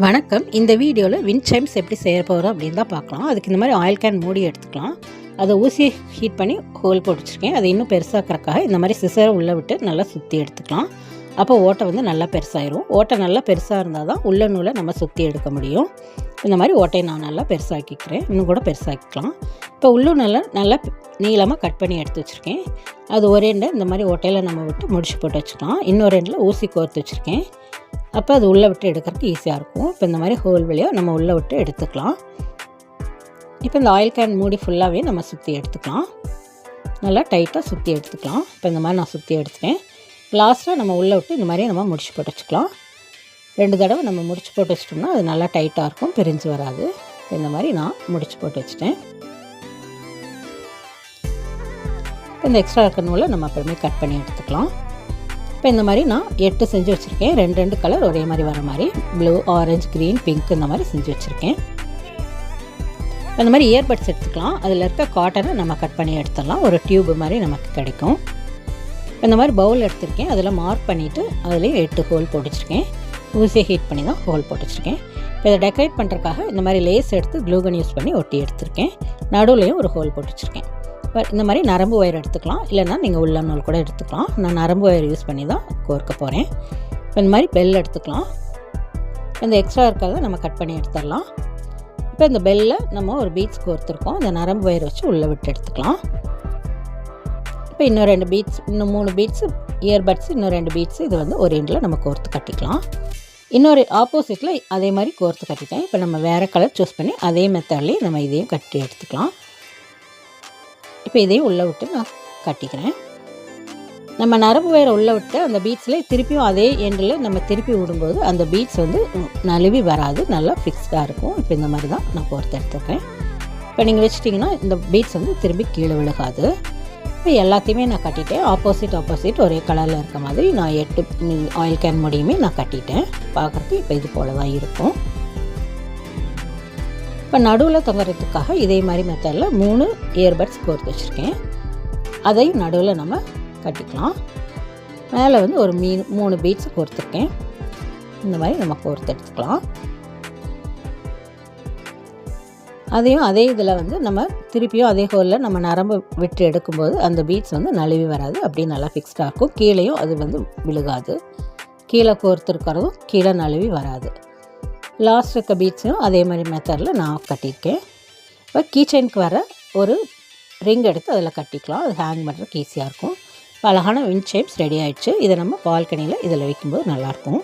வணக்கம். இந்த வீடியோவில் விண்ட் சைம்ஸ் எப்படி செய்ய போகிறோம் அப்படின்னு தான் பார்க்கலாம். அதுக்கு இந்த மாதிரி ஆயில் கேன் மூடி எடுத்துக்கலாம். அதை ஊசியை ஹீட் பண்ணி ஹோல் போட்டு வச்சுருக்கேன். அதை இன்னும் பெருசாக்கிறக்காக இந்த மாதிரி சிசரை உள்ளே விட்டு நல்லா சுற்றி எடுத்துக்கலாம். அப்போ ஓட்டை வந்து நல்லா பெருசாயிரும். ஓட்டை நல்லா பெருசாக இருந்தால் தான் உள்ள நூலை நம்ம சுற்றி எடுக்க முடியும். இந்த மாதிரி ஓட்டையை நான் நல்லா பெருசாக்கிக்கிறேன். இன்னும் கூட பெருசாக்கிக்கலாம். இப்போ உள்ளே நல்லா நீளமாக கட் பண்ணி எடுத்து வச்சுருக்கேன். அது ஒரு எண்டை இந்த மாதிரி ஓட்டையில் நம்ம விட்டு முடிச்சு போட்டு வச்சுக்கலாம். இன்னொரு எண்டில் ஊசி கோர்த்து வச்சுருக்கேன். அப்போ அது உள்ளே விட்டு எடுக்கிறதுக்கு ஈஸியாக இருக்கும். இப்போ இந்த மாதிரி ஹோல் வழியாக நம்ம உள்ளே விட்டு எடுத்துக்கலாம். இப்போ இந்த ஆயில் கேன் மூடி ஃபுல்லாகவே நம்ம சுற்றி எடுத்துக்கலாம். நல்லா டைட்டாக சுற்றி எடுத்துக்கலாம். இப்போ இந்த மாதிரி நான் சுற்றி எடுத்துட்டேன். லாஸ்ட்டாக நம்ம உள்ளே விட்டு இந்த மாதிரி நம்ம முடிச்சு போட்டு வச்சுக்கலாம். 2 தடவை நம்ம முடிச்சு போட்டு வச்சிட்டோம்னா அது நல்லா டைட்டாக இருக்கும், பிரிஞ்சு வராது. இந்த மாதிரி நான் முடிச்சு போட்டு வச்சுட்டேன். இந்த எக்ஸ்ட்ரா இருக்க நூலை நம்ம அப்புறமே கட் பண்ணி எடுத்துக்கலாம். இப்போ இந்த மாதிரி நான் 8 செஞ்சு வச்சுருக்கேன். 2 கலர் ஒரே மாதிரி வர மாதிரி ப்ளூ, ஆரஞ்சு, க்ரீன், பிங்க் இந்த மாதிரி செஞ்சு வச்சுருக்கேன். இந்த மாதிரி இயர்பட்ஸ் எடுத்துக்கலாம். அதில் இருக்க காட்டனை நம்ம கட் பண்ணி எடுத்துடலாம். ஒரு டியூப் மாதிரி நமக்கு கிடைக்கும். இந்த மாதிரி பவுல் எடுத்துருக்கேன். அதில் மார்க் பண்ணிவிட்டு அதுலேயும் 8 ஹோல் போட்டு வச்சுருக்கேன். ஊசியை ஹீட் பண்ணி தான் ஹோல் போட்டு வச்சுருக்கேன். இப்போ இதை டெக்கரேட் பண்ணுறதுக்காக இந்த மாதிரி லேஸ் எடுத்து க்ளூகன் யூஸ் பண்ணி ஒட்டி எடுத்துருக்கேன். நடுவுலையும் ஒரு ஹோல் போட்டு வச்சுருக்கேன். இப்போ இந்த மாதிரி நரம்பு ஒயர் எடுத்துக்கலாம். இல்லைன்னா நீங்கள் உள்ள நூல் கூட எடுத்துக்கலாம். நான் நரம்பு ஒயர் யூஸ் பண்ணி தான் கோர்க்க போகிறேன். இப்போ இந்த மாதிரி பெல் எடுத்துக்கலாம். இந்த எக்ஸ்ட்ரா இருக்கிறத நம்ம கட் பண்ணி எடுத்துடலாம். இப்போ இந்த பெல்லில் நம்ம ஒரு பீட்ஸ் கோர்த்துருக்கோம். இந்த நரம்பு ஒயர் வச்சு உள்ளே விட்டு எடுத்துக்கலாம். இப்போ இன்னும் 2 பீட்ஸ், இன்னும் 3 பீட்ஸு இயர்பட்ஸ், இன்னும் 2 பீட்ஸு இது வந்து ஒரு எண்டில் நம்ம கோர்த்து கட்டிக்கலாம். இன்னொரு ஆப்போசிட்டில் அதே மாதிரி கோர்த்து கட்டிட்டேன். இப்போ நம்ம வேறு கலர் சூஸ் பண்ணி அதே மெத்தட்லேயே நம்ம இதையும் கட்டி எடுத்துக்கலாம். இப்போ இதையும் உள்ளே விட்டு நான் கட்டிக்கிறேன். நம்ம நரம்பு வயரை உள்ளே விட்டு அந்த பீட்ஸில் திருப்பியும் அதே எண்டில் நம்ம திருப்பி விடும்போது அந்த பீட்ஸ் வந்து நழுவி வராது, நல்லா ஃபிக்ஸ்டாக இருக்கும். இப்போ இந்த மாதிரி தான் நான் கோர்த்து எடுத்துருக்கேன். இப்போ நீங்கள் வச்சிட்டிங்கன்னா இந்த பீட்ஸ் வந்து திரும்பி கீழே விழுகாது. இப்போ எல்லாத்தையுமே நான் கட்டிட்டேன். ஆப்போசிட் ஒரே கலரில் இருக்க மாதிரி நான் 8 ஆயில் கேன் முடியுமே நான் கட்டிட்டேன். பார்க்குறதுக்கு இப்போ இது போல் தான் இருக்கும். இப்போ நடுவில் தொங்குறதுக்காக இதே மாதிரி மெத்தடில் 3 இயர்பட்ஸ் கோர்த்து வச்சுருக்கேன். அதையும் நடுவில் நம்ம கட்டிக்கலாம். மேலே வந்து ஒரு 3 பீட்ஸ் கோர்த்துருக்கேன். இந்த மாதிரி நம்ம கோர்த்து எடுத்துக்கலாம். அதையும் அதே இதில் வந்து நம்ம திருப்பியும் அதே ஹோலில் நம்ம நரம்பு விட்டு எடுக்கும்போது அந்த பீட்ஸ் வந்து நழுவி வராது, அப்படியே நல்லா ஃபிக்ஸ்டாக இருக்கும். கீழேயும் அது வந்து விழுகாது. கீழே கோர்த்துருக்கிறதும் கீழே நழுவி வராது. லாஸ்ட் இருக்க பீட்ஸும் அதே மாதிரி மெத்தடில் நான் கட்டியிருக்கேன். இப்போ கீச்செயினுக்கு வர ஒரு ரிங் எடுத்து அதில் கட்டிக்கலாம். அது ஹேங் பண்ணுறதுக்கு ஈஸியாக இருக்கும். இப்போ அழகான விண்ட் சைம்ஸ் ரெடி ஆகிடுச்சு. இதை நம்ம பால்கனியில் இதில் வைக்கும்போது நல்லாயிருக்கும்.